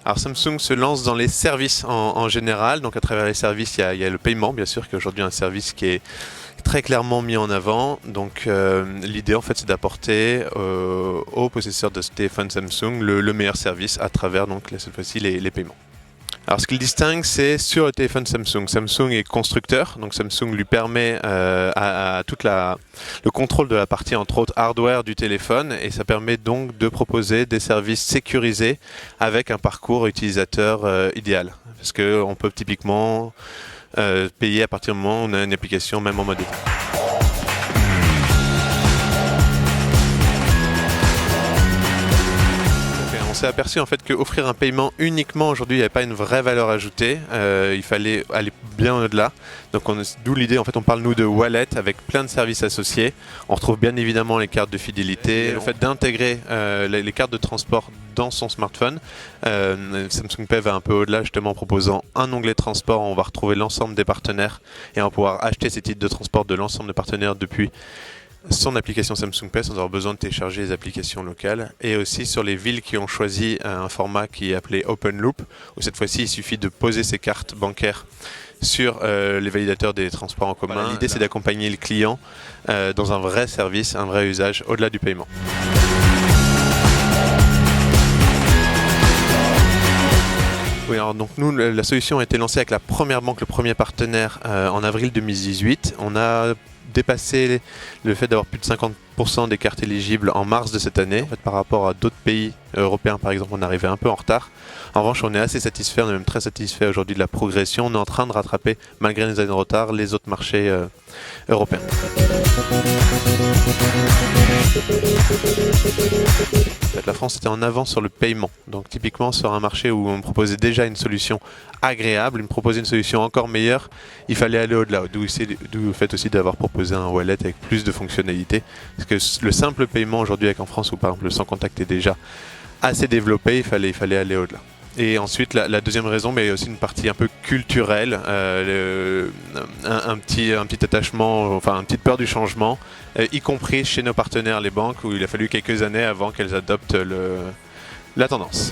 Alors Samsung se lance dans les services en général, donc à travers les services, il y a le paiement bien sûr, qui est aujourd'hui un service qui est très clairement mis en avant. Donc l'idée en fait c'est d'apporter aux possesseurs de téléphone Samsung le meilleur service à travers donc cette fois-ci les paiements. Alors ce qu'il distingue, c'est sur le téléphone Samsung. Samsung est constructeur, donc Samsung lui permet à toute le contrôle de la partie entre autres hardware du téléphone, et ça permet donc de proposer des services sécurisés avec un parcours utilisateur idéal. Parce qu'on peut typiquement payer à partir du moment où on a une application même en mode état. On s'est aperçu en fait qu'offrir un paiement uniquement aujourd'hui, il n'y avait pas une vraie valeur ajoutée. Il fallait aller bien au-delà. Donc d'où l'idée, en fait, on parle nous de wallet avec plein de services associés. On retrouve bien évidemment les cartes de fidélité, le fait d'intégrer les cartes de transport dans son smartphone. Samsung Pay va un peu au-delà justement en proposant un onglet transport. On va retrouver l'ensemble des partenaires et on va pouvoir acheter ces titres de transport de l'ensemble des partenaires depuis son application Samsung Pay sans avoir besoin de télécharger les applications locales, et aussi sur les villes qui ont choisi un format qui est appelé Open Loop, où cette fois-ci il suffit de poser ses cartes bancaires sur les validateurs des transports en commun. L'idée c'est d'accompagner le client dans un vrai service, un vrai usage au-delà du paiement. Oui, alors donc nous, la solution a été lancée avec la première banque, le premier partenaire en avril 2018. On a dépassé le fait d'avoir plus de 50% des cartes éligibles en mars de cette année. En fait, par rapport à d'autres pays européens, par exemple, on arrivait un peu en retard. En revanche, on est assez satisfait, on est même très satisfait aujourd'hui de la progression. On est en train de rattraper, malgré les années de retard, les autres marchés européens. En fait, la France était en avance sur le paiement. Donc typiquement sur un marché où on proposait déjà une solution agréable, il me proposait une solution encore meilleure, il fallait aller au-delà. D'où le fait aussi d'avoir proposé un wallet avec plus de fonctionnalités. Parce que le simple paiement aujourd'hui avec en France, où par exemple le sans contact est déjà assez développé, il fallait aller au-delà. Et ensuite, la deuxième raison, mais aussi une partie un peu culturelle, un petit attachement, enfin une petite peur du changement, y compris chez nos partenaires, les banques, où il a fallu quelques années avant qu'elles adoptent la tendance.